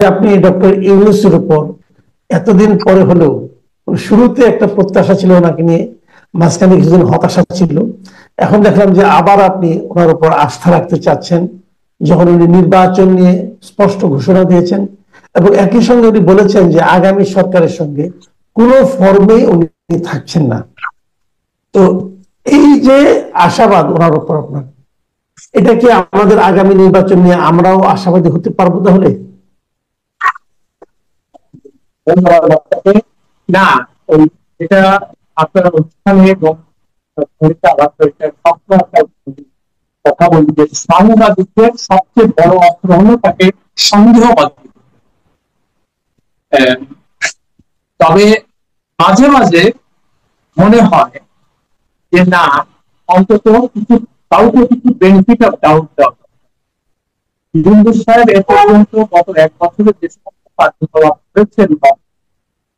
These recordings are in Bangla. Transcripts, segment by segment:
আপনি ডক্টর ইউনূসের উপর এতদিন পরে হলেও শুরুতে একটা প্রত্যাশা ছিল ওনাকে নিয়ে, মাঝখানে কিছুদিন হতাশা ছিল, এখন দেখলাম যে আবার আপনি ওনার উপর আস্থা রাখতে চাচ্ছেন, যখন উনি নির্বাচন নিয়ে স্পষ্ট ঘোষণা দিয়েছেন এবং একই সঙ্গে উনি বলেছেন যে আগামী সরকারের সঙ্গে কোনো ফর্মে উনি থাকছেন না। তো এই যে আশাবাদ ওনার উপর আপনার, এটা কি আমাদের আগামী নির্বাচন নিয়ে আমরাও আশাবাদী হতে পারবো তাহলে? ধন্যবাদ আপনাকে। না, ওই যেটা আপনার অনুষ্ঠানে এবং কথা বলি যে সাংবাদিকদের সবচেয়ে বড় অস্ত্র হলো তাকে সন্দেহবাদী। তবে মাঝে মাঝে মনে হয় যে না, অন্তত কিছু কাউকে কিছু বেনিফিট অফ ডাউট দেওয়া। ইউনূস সাহেব এ পর্যন্ত গত 1 বছরে যে সমস্ত কার্যকলাপ করেছেন,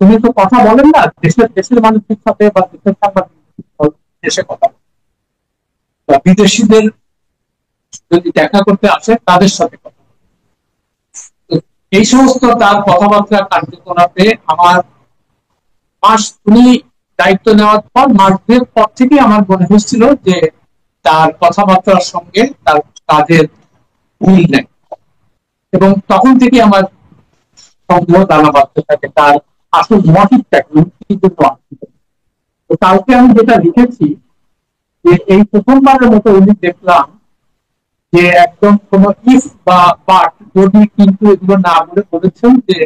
তুমি তো কথা বলেন না দেশের দেশের মানুষের সাথে বা দেশের সাংবাদিক দেশে কথা বা বিদেশিদের যদি দেখা করতে আসে তাদের সাথে কথা। এই সমস্ত তার কথাবার্তা কার্যকলাপে আমার উনি দায়িত্ব নেওয়ার পর মাস 2 পর থেকে আমার মনে হয়েছিল যে তার কথাবার্তার সঙ্গে তার কাজের মিল নেই, এবং তখন থেকে আমার সন্দেহ দানা বাঁধতে থাকে তার আসল মোটিভটা কি জন্য আসছে। তো কালকে আমি যেটা লিখেছি যে এই প্রথমবারের মতো উনি দেখলাম যে একদম কোন ইফ বা বাট যদি কিন্তু এগুলো না বলে বলেছেন যে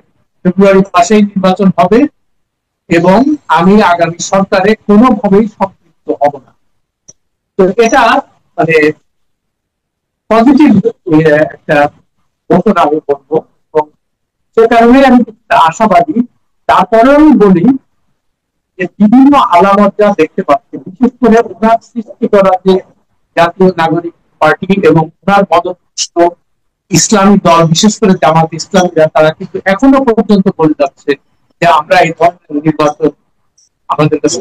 ফেব্রুয়ারি মাসেই নির্বাচন হবে এবং আমি আগামী সরকারে কোনোভাবেই সম্পৃক্ত হব না। তো এটা মানে পজিটিভ একটা ঘটনা আমি বলবো, এবং সে কারণে আমি আশাবাদী। তারপরেও আমি বলি যে বিভিন্ন আলামত যা দেখতে পাচ্ছি, বিশেষ করে ওনার সৃষ্টি করা যে জাতীয় নাগরিক পার্টি এবং ওনার মদতপুষ্ট ইসলামী দল, বিশেষ করে জামাত ইসলামীরা, তারা কিন্তু এখনো পর্যন্ত বলে যাচ্ছে যে আমরা এই ধরনের নির্বাচন আমাদের কাছে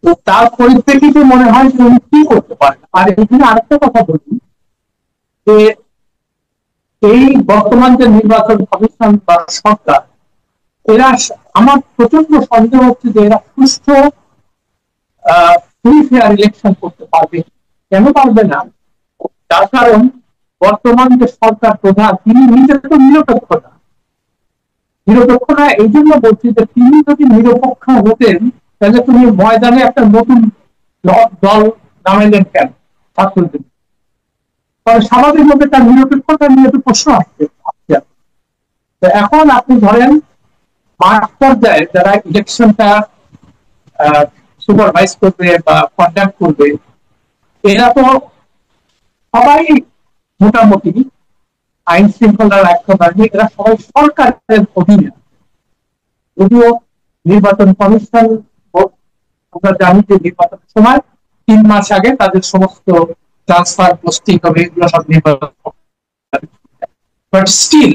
তো তার পরিপ্রেক্ষিতে মনে হয় যে উনি কি করতে পারেন। আর এখানে আরেকটা কথা বলি যে এই বর্তমান যে নির্বাচন কমিশন বা সরকার, এরা, আমার প্রচন্ড সন্দেহ হচ্ছে যে এরা সুষ্ঠু ফ্রি ফেয়ার ইলেকশন করতে পারবে। কেন পারবে না? তার কারণ বর্তমান যে সরকার প্রধান, তিনি নিজে তো নিরপেক্ষ না। নিরপেক্ষ না এই জন্য বলছি যে তিনি যদি নিরপেক্ষ হতেন তাহলে তুমি ময়দানে একটা নতুন দল নামাইলেন কেন ছাত্রদের? কারণ স্বাভাবিকভাবে তার নিরপেক্ষতা নিয়ে তো প্রশ্ন আসছে। তো এখন আপনি ধরেন মাঠ পর্যায়ে যারা ইলেকশনটা সুপারভাইজ করবে বা কন্ডাক্ট করবে, এরা তো সবাই মোটামুটি আইন শৃঙ্খলা রক্ষা বাহিনী, এরা সবাই সরকারের অধীনে। যদিও নির্বাচন কমিশন, আমরা জানি যে নির্বাচনের সময় 3 মাস আগে তাদের সমস্ত ট্রান্সফার পোস্টিং হবে, এগুলো সব নির্বাচন, বাট স্টিল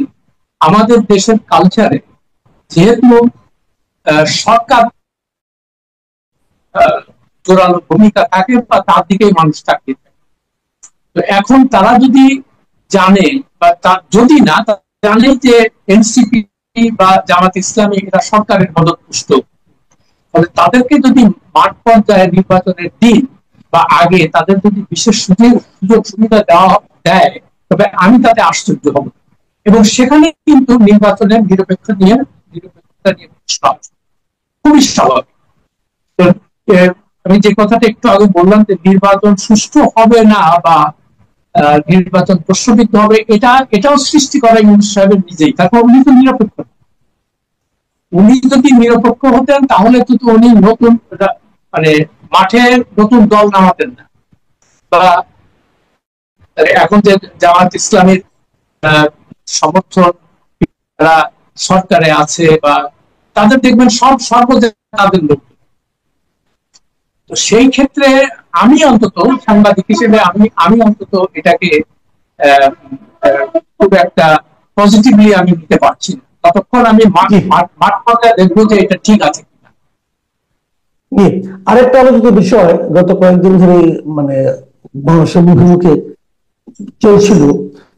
আমাদের দেশের কালচারে যেহেতু সরকার জোরালো ভূমিকা থাকে বা তার দিকেই মানুষ থাকে, তো এখন তারা যদি জানে বা যদি না জানে যে এনসিপি বা জামাত ইসলামী এরা সরকারের মদতপুষ্ট, ফলে তাদেরকে যদি মাঠ পর্যায়ে নির্বাচনের দিন বা আগে তাদের যদি বিশেষ সুযোগ সুবিধা দেয়, তবে আমি তাতে আশ্চর্য হব। এবং সেখানে কিন্তু নির্বাচনের নিরপেক্ষতা নিয়ে প্রশ্ন আছে, খুবই স্বাভাবিক। তো আমি যে কথাটা একটু আগে বললাম যে নির্বাচন সুষ্ঠু হবে না বা নির্বাচন প্রশ্নবিদ্ধ হবে, এটাও সৃষ্টি করা ইউনূস সাহেবের নিজেই। তারপর উনি তো নিরপেক্ষ, উনি যদি নিরপেক্ষ হতেন তাহলে তো উনি নতুন মানে মাঠে নতুন দল নামাতেন না, বা এখন যে জামাত ইসলামীর সমর্থন সরকারে আছে বা তাদের দেখবেন সব সর্বজায়গায় তাদের লোক। তো সেই ক্ষেত্রে আমি অন্তত সাংবাদিক হিসেবে আমি অন্তত এটাকে খুব একটা পজিটিভলি আমি নিতে পারছি না, ততক্ষণ আমি মাঠ পর্যায়ে দেখবো যে এটা ঠিক আছে কিনা। আরেকটা আলোচিত বিষয় গত কয়েকদিন ধরে মানে মানুষের মুখে মুখে চলছিল,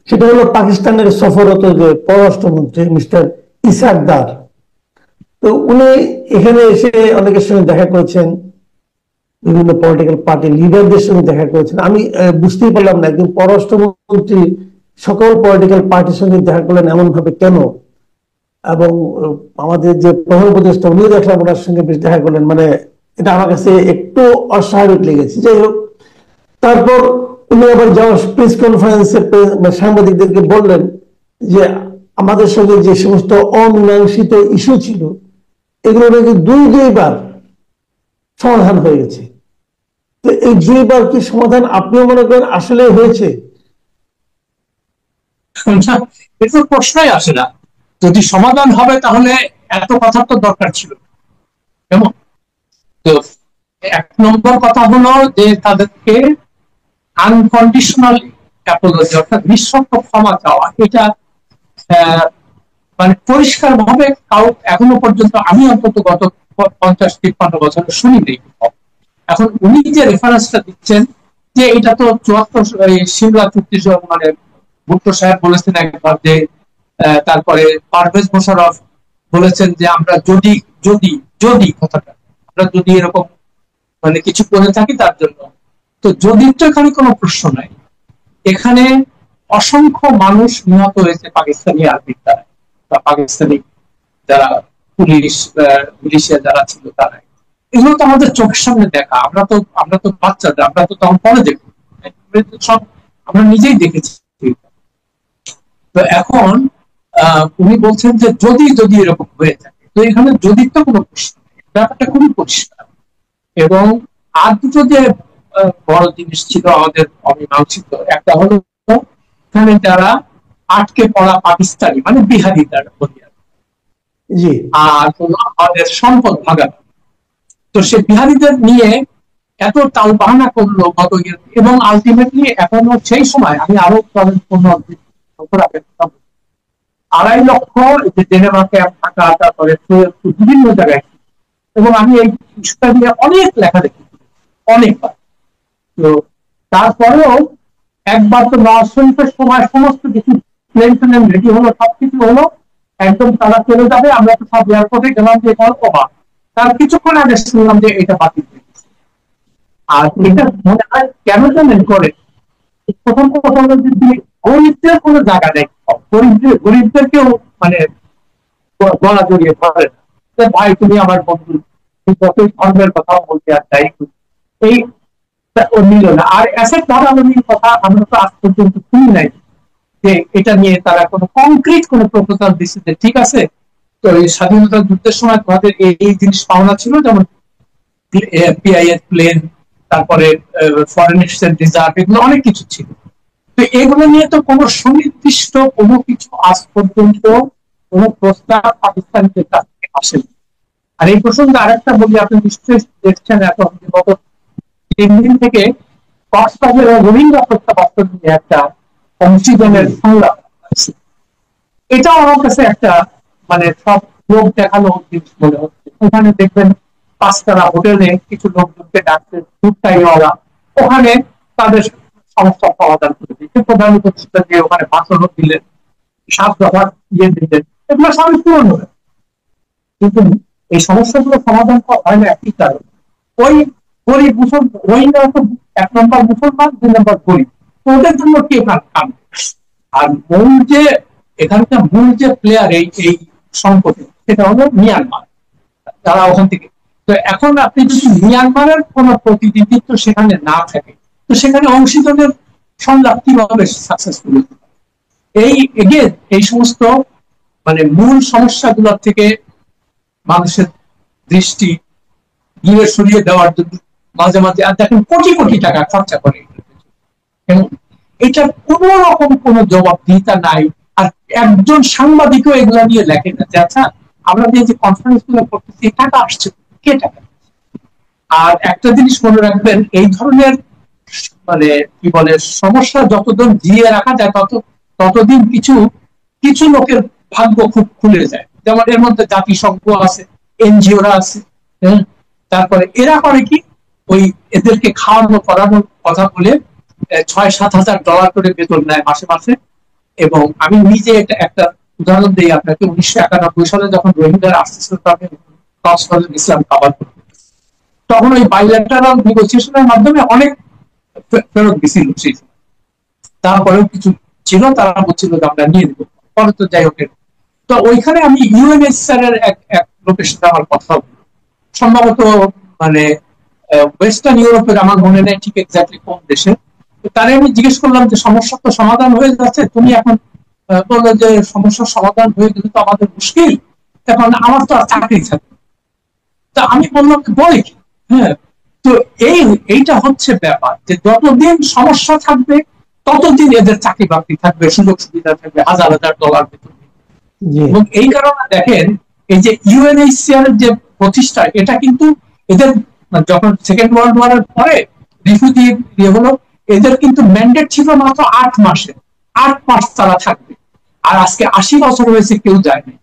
সেটা হলো পাকিস্তানের সফররত যে পররাষ্ট্রমন্ত্রী মিস্টার ইসাক দার। তো উনি এখানে এসে অনেকের সঙ্গে দেখা করেছেন, বিভিন্ন পলিটিক্যাল পার্টি লিডারদের সঙ্গে দেখা করেছেন। আমি বুঝতেই পারলাম না একজন পররাষ্ট্রমন্ত্রী সকল পলিটিক্যাল পার্টির সঙ্গে দেখা করলেন এমন ভাবে কেন। এবং আমাদের যে প্রধান উপদেষ্টা উনিও দেখলাম ওনার সঙ্গে বেশ দেখা করলেন, মানে এটা আমার কাছে একটু অস্বাভাবিক লেগেছে। যাই হোক, তারপর উনি আবার যাওয়ার প্রেস কনফারেন্সে সাংবাদিকদেরকে বললেন যে আমাদের সঙ্গে যে সমস্ত অমীমাংসিত ইস্যু ছিল এগুলো নাকি দুইবার সমাধান হয়ে গেছে। তো এই দুইবার কি সমাধান আপনিও মনে করেন আসলে হয়েছে? এটা প্রশ্নই আসে না। যদি সমাধান হবে তাহলে এত কথা তো দরকার ছিল। এবং তো এক নম্বর কথা হলো যে তাদেরকে আনকন্ডিশনাল অ্যাপোলজি অর্থাৎ নিঃশর্ত ক্ষমা চাওয়া, এটা মানে পরিষ্কার ভাবে কাউ এখনো পর্যন্ত আমি অন্তত গত 50-53 বছর শুনিনি। এখন উনি যে রেফারেন্সটা দিচ্ছেন যে এটা তো 74 সিমলা চুক্তি, মানে ভুট্টো সাহেব বলেছেন একবার যে, তারপরে পারভেজ মোশাররফ বলেছেন যে আমরা যদি যদি যদি কথাটা আমরা যদি এরকম মানে কিছু করে থাকি তার জন্য। তো যদি তো এখানে কোনো প্রশ্ন নাই, এখানে অসংখ্য মানুষ নিহত হয়েছে পাকিস্তানি আর্মির দ্বারা বা পাকিস্তানি যারা পুলিশ মিলিশিয়া যারা ছিল তারা। এগুলো তো আমাদের চোখের সামনে দেখা, আমরা তো বাচ্চাদের, আমরা তো তখন পরে দেখব, সব আমরা নিজেই দেখেছি। তো এখন উনি বলছেন যে যদি যদি এরকম হয়ে থাকে, তো এখানে যদি তো কোনো প্রশ্ন নেই, ব্যাপারটা খুবই পরিষ্কার। এবং আর দুটো যে বড় জিনিস ছিল আমাদের অমীমাংসিত, একটা হলো এখানে যারা আটকে পড়া পাকিস্তানি মানে বিহারি তারা বলি, জি, আর আমাদের সম্পদ ভাগানো। তো সে বিহারিদের নিয়ে এত তাল বাহানা করলো গত ইয়ে, এবং আলটিমেটলি এখনো সেই সময় আমি আরো 2.5 লক্ষ যে জেনেভা ক্যাম্প থাকা, তারপরে বিভিন্ন জায়গায়। এবং আমি এই ইস্যুটা নিয়ে অনেক লেখা দেখেছি, অনেকবার। তো তারপরেও একবার তো নওয়াজ শরীফের সময় সমস্ত কিছু প্লেন প্লেন রেডি হলো, সবকিছু হলো, একদম তারা চলে যাবে, আমরা তো সব এয়ারপোর্টে গেলাম যে এটা অবাক। তার কিছুক্ষণ আগে শুনলাম যে এটা বাতিল হয়ে গেছে। আর এটা মনে হয় কেন জানেন করে, প্রথম কথা হলো যে গরিবদের কোনো জায়গা নেই, গরিবদেরকেও মানে গলা জড়িয়ে ধরে না, ভাই তুমি আমার বন্ধু, যতই ধর্মের কথা বলতে আর যাই এই মিল না। আর অ্যাসেট ভাগাভাগির কথা আমরা তো আজ পর্যন্ত শুনি নাই যে এটা নিয়ে তারা কোনো কংক্রিট কোনো প্রপোজাল দিচ্ছে যে ঠিক আছে, তো এই স্বাধীনতা যুদ্ধের সময় তোমাদের এই জিনিস পাওনা ছিল, যেমন পিআইএস প্লেন, তারপরে ফরেন এক্সচেঞ্জ রিজার্ভ, এগুলো অনেক কিছু ছিল। তো এগুলো নিয়ে তো কোনো সুনির্দিষ্ট কোনো কিছু আজ পর্যন্ত কোনো প্রস্তাব পাকিস্তানের কাছ থেকে আসেনি। আর এই প্রসঙ্গে আরেকটা বলি, আপনি নিশ্চয়ই দেখছেন এখন গত 3 দিন থেকে কক্সবাজার রোহিঙ্গা প্রত্যাবাসন নিয়ে একটা অংশীদানের সংলাপ আছে। এটাও আমার কাছে একটা মানে সব লোক দেখানো জিনিস মনে হচ্ছে। ওখানে দেখবেন 5 তারা হোটেলে কিছু লোকজনকে ডাকছে দুধটাইওয়ালা, ওখানে তাদের সমস্যার সমাধান করে দিচ্ছে। প্রধান উপদেষ্টা যে ওখানে ভাষণও দিলেন, 7 দফা ইয়ে দিলেন, এগুলো সবই পূরণ হবে। কিন্তু এই সমস্যাগুলো সমাধান হয় না একই কারণ, ওই গরিব মুসলমান রোহিঙ্গা তো 1 নম্বর মুসলমান, 2 নম্বর গরিব, তো ওদের জন্য কে কাম। আর এখানকার মূল যে প্লেয়ার এই এই সংকটে, সেটা হলো মিয়ানমার, যারা ওখান থেকে। তো এখন আপনি যদি মিয়ানমারের কোন প্রতিনিধিত্ব সেখানে না থাকে, তো সেখানে অংশীদারের সংলাপ কিভাবে সাকসেসফুল হতে পারে? এই সমস্ত মানে মূল সমস্যাগুলোর থেকে মানুষের দৃষ্টি দূরে সরিয়ে দেওয়ার জন্য মাঝে মাঝে আর দেখেন কোটি কোটি টাকা খরচা করে, এবং এটার কোন রকম কোন জবাবদিহিতা নাই। আর একজন সাংবাদিকও এগুলা নিয়ে লেখে না যে আচ্ছা আমরা যে কনফারেন্স গুলো করতেছি টাকা আসছে, কে টাকা। আর একটা জিনিস মনে রাখবেন, এই ধরনের মানে কি বলে সমস্যা যতদিন জিয়ে রাখা যায় ততদিন কিছু কিছু লোকের ভাগ্য খুব খুলে যায়। যেমন এর মধ্যে জাতিসংঘ আছে, এনজিওরা আছে, তারপরে এরা করে কি ওই এদেরকে খাওয়ানো করানোর কথা বলে $6,000-7,000 করে বেতন নেয় মাসে মাসে। এবং আমি নিজে এটা একটা উদাহরণ দিই আপনাকে, 1991 সালে যখন রোহিঙ্গারা আসতেছিল, তখন কক্সবাজার ইসলাম কাবার করতে, তখন ওই বাইল্যাটারাল নেগোসিয়েশনের মাধ্যমে অনেক ফেরত দিছিল সেই সময়। তারপরেও কিছু ছিল, তারা বলছিল যে আমরা নিয়ে নেবো, পরে তো যাই হোক। তো ওইখানে আমি ইউএনএইচসিআর এর এক এক লোকের সাথে আমার কথা হলো, সম্ভবত মানে ওয়েস্টার্ন ইউরোপের, আমার মনে নেই ঠিক এক্স্যাক্টলি কোন দেশে। তারে আমি জিজ্ঞেস করলাম যে সমস্যা তো সমাধান হয়ে যাচ্ছে, তুমি এখন বললো যে সমস্যার সমাধান হয়ে গেলে তো আমাদের মুশকিল, এখন আমার তো আর চাকরি থাকবে। তা আমি বললাম বলে কি, হ্যাঁ। তো এইটা হচ্ছে ব্যাপার, যে যতদিন সমস্যা থাকবে ততদিন এদের চাকরি বাকরি থাকবে, সুযোগ সুবিধা থাকবে, $1,000 বেতন। এবং এই কারণে দেখেন, এই যে ইউএনএইচসিআর এর যে প্রতিষ্ঠা, এটা কিন্তু এদের যখন সেকেন্ড ওয়ার্ল্ড ওয়ারের পরে রিফিউজি হলো, এদের কিন্তু ম্যান্ডেট ছিল মাত্র 8 মাসে। 8 মাস তারা থাকবে। আর আজকে 80 বছর হয়েছে, কেউ যায়নি।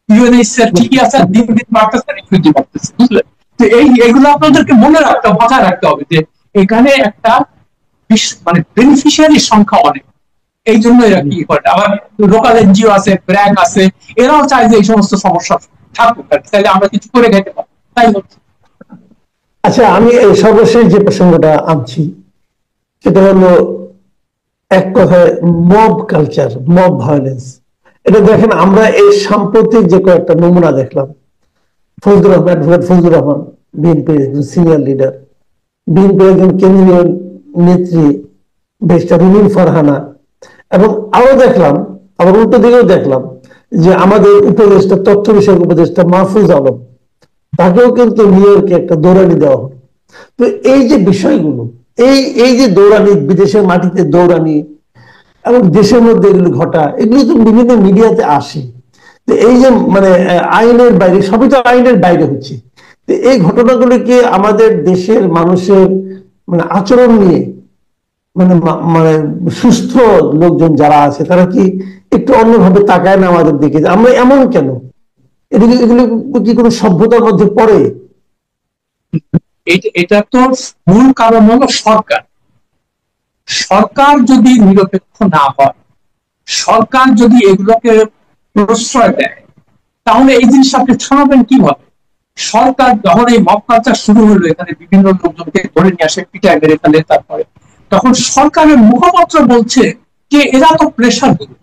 ইউএনএইচসিআর ঠিকই আছে, দিন দিন বাড়তেছে, রিফিউজি বাড়তেছে, বুঝলেন? তো এইগুলো আপনাদেরকে মনে রাখতে হবে, মাথায় রাখতে হবে যে এখানে একটা মানে বেনিফিশিয়ারির সংখ্যা অনেক। এই জন্য এরা কি করে, আবার লোকাল এনজিও আছে, ব্র্যাক আছে, এরাও চায় যে এই সমস্ত সমস্যা থাকুক, তাহলে আমরা কিছু করে খেতে পারি, তাই হচ্ছে। আচ্ছা, আমি এই সর্বশেষ যে প্রসঙ্গটা আনছি সেটা হলো এক কথায় মব কালচার, মব ভায়োলেন্স। এটা দেখেন, আমরা এই সাম্প্রতিক যে কয়েকটা নমুনা দেখলাম, ফজলুর রহমান, অ্যাডভোকেট ফজলুর রহমান, বিএনপির একজন সিনিয়র লিডার, বিএনপির একজন কেন্দ্রীয় নেত্রী ব্যারিস্টার রুমিন ফারহানা, এবং আরো দেখলাম, আবার উল্টো দিকেও দেখলাম যে আমাদের উপদেষ্টা, তথ্য বিষয়ক উপদেষ্টা মাহফুজ আলম, তাকেও কিন্তু নিউ ইয়র্কে একটা দৌড়ানি দেওয়া হলো। তো এই যে বিষয়গুলো, এই এই যে দৌড়ানি, বিদেশের মাটিতে দৌড়ানি এবং দেশের মধ্যে এগুলো ঘটা, এগুলো তো বিভিন্ন মিডিয়াতে আসে। তো এই যে মানে আইনের বাইরে, সবই তো আইনের বাইরে হচ্ছে। তো এই ঘটনাগুলোকে আমাদের দেশের মানুষের মানে আচরণ নিয়ে, মানে মানে সুস্থ লোকজন যারা আছে, তারা কি একটু অন্যভাবে তাকায় না আমাদের দিকে, যে আমরা এমন কেন? এগুলো কি কোনো সভ্যতার মধ্যে পড়ে? এটা তো মূল কারণ হলো সরকার। সরকার যদি নিরপেক্ষ না হয়, সরকার যদি এগুলোকে প্রশ্রয় দেয়, তাহলে এই জিনিস আপনি থামাবেন কিভাবে? সরকার যখন এই মব কালচার শুরু হলো, এখানে বিভিন্ন লোকজনকে ধরে নিয়ে আসে, পিটায় মেরে ফেলে, তারপরে তখন সরকারের মুখপাত্র বলছে যে এরা তো প্রেশার গ্রুপ।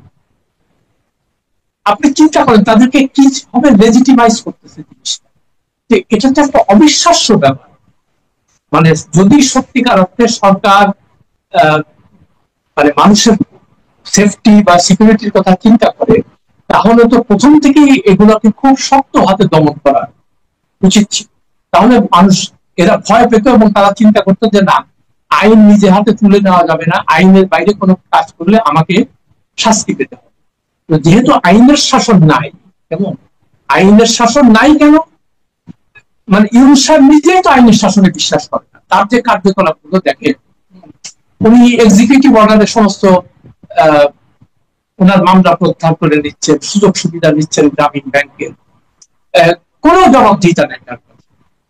আপনি চিন্তা করেন তাদেরকে কিভাবে লেজিটিমাইজ করতেছে জিনিসটা। এটা তো একটা অবিশ্বাস্য ব্যাপার। মানে যদি সত্যিকার অর্থে সরকার মানে মানুষের সেফটি বা সিকিউরিটির কথা চিন্তা করে, তাহলে তো প্রথম থেকেই এগুলোকে খুব শক্ত হাতে দমন করা উচিত ছিল। তাহলে মানুষ, এরা ভয় পেত এবং তারা চিন্তা করতো যে না, আইন নিজে হাতে তুলে নেওয়া যাবে না, আইনের বাইরে কোনো কাজ করলে আমাকে শাস্তি পেতে হবে। তো যেহেতু আইনের শাসন নাই, কেমন আইনের শাসন নাই কেন, মানে ইউনূস সাহেব নিজেই তো আইনের শাসনে বিশ্বাস করে না। তার যে কার্যকলাপ গুলো দেখে, উনি এক্সিকিউটিভ অর্ডারের সমস্ত ওনার মামলা প্রত্যাহার করে নিচ্ছেন, সুযোগ সুবিধা নিচ্ছেন গ্রামীণ ব্যাংকের, কোনো জবাবদিহিতা নেই তার কাছে।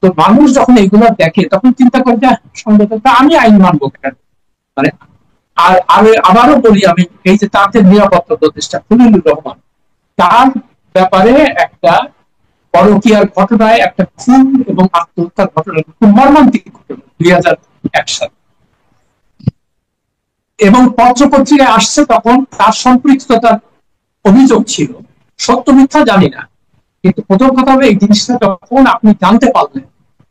তো মানুষ যখন এগুলো দেখে, তখন চিন্তা করে যে সম্ভবত আমি আইন মানবো কেন। মানে আর আবারও বলি আমি, এই যে তাদের নিরাপত্তা উপদেষ্টা খলিলুর রহমান, তার ব্যাপারে একটা পরকীয়ার ঘটনায়, একটা খুন এবং আত্মহত্যার ঘটনা, খুব মর্মান্তিক ঘটনা 2001 সালে, এবং পত্রপত্রিকায় আসছে, তখন তার সম্পৃক্ততার অভিযোগ ছিল। সত্য মিথ্যা জানি না, কিন্তু প্রথম কথা হবে এই জিনিসটা যখন আপনি জানতে পারলেন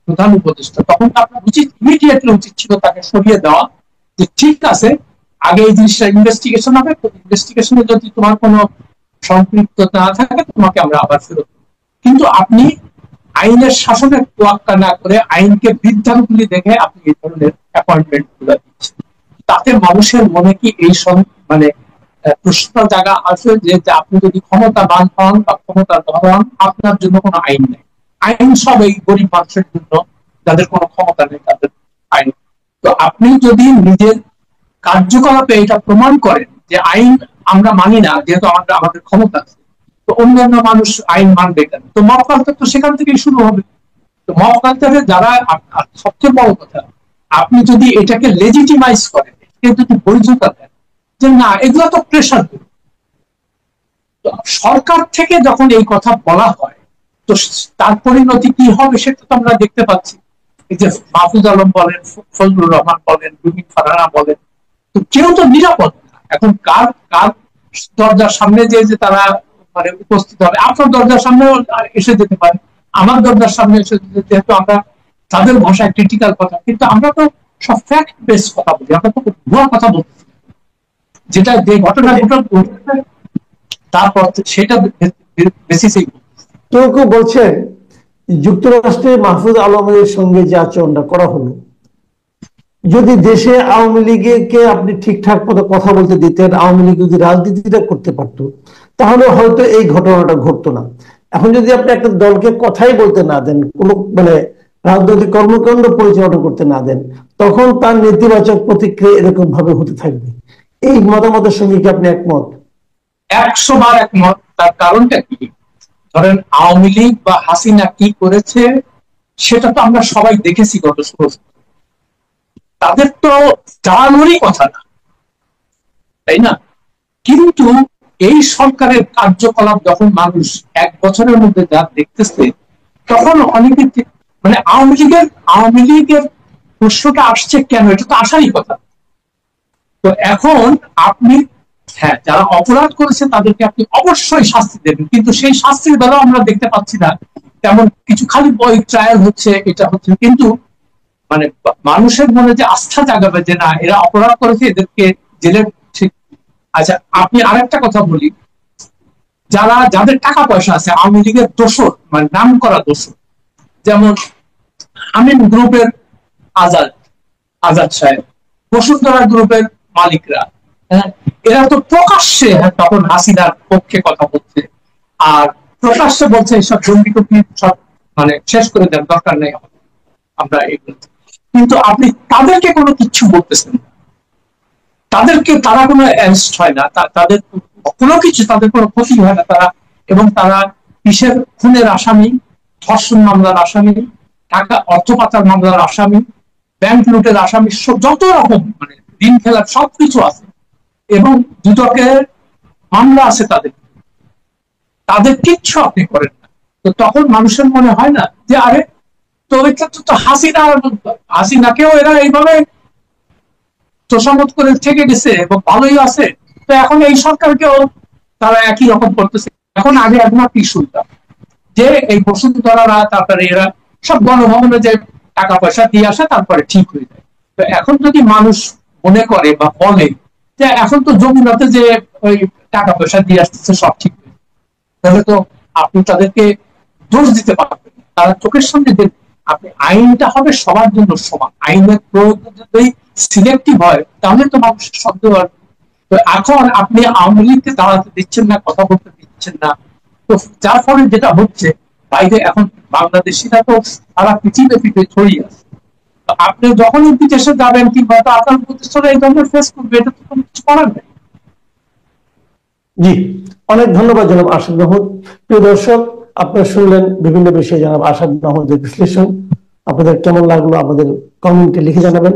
প্রধান উপদেষ্টা, তখন আপনার উচিত, ইমিডিয়েটলি উচিত ছিল তাকে সরিয়ে দেওয়া, যে ঠিক আছে, আগে এই জিনিসটা ইনভেস্টিগেশন হবে, ইনভেস্টিগেশনে যদি তোমার কোনো সম্পৃক্ততা না থাকে, তোমাকে আমরা আবার ফেরত। কিন্তু আপনি আইনের শাসনের তোয়াক্কা না করে, আইনকে বৃদ্ধাঙ্গুলি দেখে আপনি এই ধরনের অ্যাপয়েন্টমেন্ট গুলো দিচ্ছেন। তাতে মানুষের মনে কি এই মানে প্রশ্ন জায়গা আছে যে আপনি যদি ক্ষমতাবান হন বা ক্ষমতার হন, আপনার জন্য কোনো আইন নেই। আইন সব এই গরিব মানুষের জন্য, যাদের কোনো ক্ষমতা নেই তাদের আইন। তো আপনি যদি নিজের কার্যকলাপে এটা প্রমাণ করেন যে আইন আমরা মানি না, যেহেতু আমাদের ক্ষমতা আছে, তো অন্যান্য মানুষ আইন মানবে কেন? তো মব কালচার তো সেখান থেকেই শুরু হবে। তো মব কালচারে যারা, সবচেয়ে বড় কথা, আপনি যদি এটাকে লেজিটিমাইজ করেন, কেউ যদি বৈধতা দেন যে না এগুলো তো প্রেশার, সরকার থেকে যখন এই কথা বলা হয় তো তার পরিণতি কি হবে সেটা তো আমরা দেখতে পাচ্ছি। এই যে মাহফুজ আলম বলেন, ফজলুর রহমান বলেন, রুমিন ফারহানা বলেন, তো কেউ তো নিরাপদ না। এখন কার কার দরজার সামনে যে যে তারা মানে উপস্থিত হবে, আপনার দরজার সামনে এসে যেতে পারে, আমার দরজার সামনে এসে যেহেতু আমরা তাদের ভাষায় ক্রিটিক্যাল কথা, কিন্তু আমরা তো সব ফ্যাক্ট বেস কথা বলি, আমরা তো ভুয়া কথা বলতেছি, যেটা যে ঘটনা ঘটেছে তারপর সেটা বেসিসেই। কেউ কেউ বলছেন যুক্তরাষ্ট্রে মাহফুজ আলমের সঙ্গে যে আচরণটা করা হলো, যদি দেশে আওয়ামী লীগকে আপনি ঠিকঠাক মতো কথা বলতে দিতেন, আওয়ামী লীগ যদি রাজনীতিটা করতে পারতো, তাহলে হয়তো এই ঘটনাটা ঘটতো না। এখন যদি আপনি একটা দলকে কথাই বলতে না দেন, কোনো মানে রাজনৈতিক কর্মকাণ্ড পরিচালনা করতে না দেন, তখন তার নেতিবাচক প্রতিক্রিয়া এরকম ভাবে হতে থাকবে। এই মতামতের সঙ্গে কি আপনি একমত? 100 বার একমত। তার কারণটা কি? ধরেন আওয়ামী লীগ বা হাসিনা কি করেছে সেটা তো আমরা সবাই দেখেছি গত 16 বছর। তাদের তো চালানোরই কথা না, তাই না? কিন্তু এই সরকারের কার্যকলাপ যখন মানুষ 1 বছরের মধ্যে যা দেখতেছে, তখন অনেকে মানে আওয়ামী লীগের প্রশ্নটা আসছে কেন, এটা তো আসারই কথা। তো এখন আপনি, হ্যাঁ, যারা অপরাধ করেছে তাদেরকে আপনি অবশ্যই শাস্তি দেবেন, কিন্তু সেই শাস্তির বেলাও আমরা দেখতে পাচ্ছি না তেমন কিছু, খালি বই ট্রায়াল হচ্ছে, এটা হচ্ছে, কিন্তু মানে মানুষের মনে যে আস্থা জাগাবে যে না এরা অপরাধ করেছে, এদেরকে জেলে। আচ্ছা, আপনি আরেকটা কথা বলি, যাদের টাকা পয়সা আছে, আওয়ামী লীগের দোষর, মানে নাম করা দোষর, যেমন আমিন গ্রুপের আজাদ আজাদ সাহেব, বসুন্ধরা গ্রুপের মালিকরা, হ্যাঁ, এরা তো প্রকাশ্যে তখন হাসিনার পক্ষে কথা বলছে, আর প্রকাশ্যে বলছে এইসব জঙ্গি টঙ্গি সব মানে শেষ করে দেন, দরকার নেই আমরা এগুলো। কিন্তু আপনি তাদেরকে কোনো কিচ্ছু বলতেছেন না, তাদেরকে তারা কোনো অ্যারেস্ট হয় না, তাদের কোনো কিছু, তাদের কোনো ক্ষতি হয় না, তারা কিসের খুনের আসামি, ধর্ষণ মামলার আসামি, টাকা অর্থ পাচার মামলার আসামি, ব্যাংক লুটের আসামি, যত রকম মানে দিন খেলার সবকিছু আছে, এবং দুদকের মামলা আছে তাদের কিচ্ছু আপনি করেন না। তো তখন মানুষের মনে হয় না যে আরে, তো এটা তো হাসিনাকেও এরা এইভাবে তোষামত করে থেকে গেছে এবং ভালোই আছে, তো এখন এই সরকারকেও তারা একই রকম করতেছে। এখন আগে একমাত্র শুনতাম যে এই বসুন্ধরারা, তারপরে এরা সব গণভবনে যে টাকা পয়সা দিয়ে আসে তারপরে ঠিক হয়ে যায়। তো এখন যদি মানুষ মনে করে বা বলে যে এখন তো যমুনাতে যে ওই টাকা পয়সা দিয়ে আসতেছে সব ঠিক হয়ে, তাহলে তো আপনি তাদেরকে দোষ দিতে পারবেন। তারা চোখের সামনে যে আপনি আইনটা হবে সবার জন্য সমান, আইনের প্রয়োগ যদি সিলেক্টিভ হয় তাহলে তো মানুষের সন্দেহ হয়। তো এখন আপনি আওয়ামী লীগকে দাঁড়াতে দিচ্ছেন না, কথা বলতে দিচ্ছেন না, তো যার ফলে যেটা হচ্ছে, বাইরে এখন বাংলাদেশিরা তো সারা পৃথিবীতে ছড়িয়ে আছে। আপনি যখনই বিদেশে যাবেন কিংবা আপনার প্রতিষ্ঠানে এই ধরনের ফেস করবে, এটা তো কোনো কিছু করার নেই। জি, অনেক ধন্যবাদ জনাব আসাদ মাহমুদ। প্রিয় দর্শক, আপনারা শুনলেন বিভিন্ন বিষয়ে জনাব আসাদ মাহমুদের বিশ্লেষণ। আপনাদের কেমন লাগলো আমাদের কমেন্টে লিখে জানাবেন।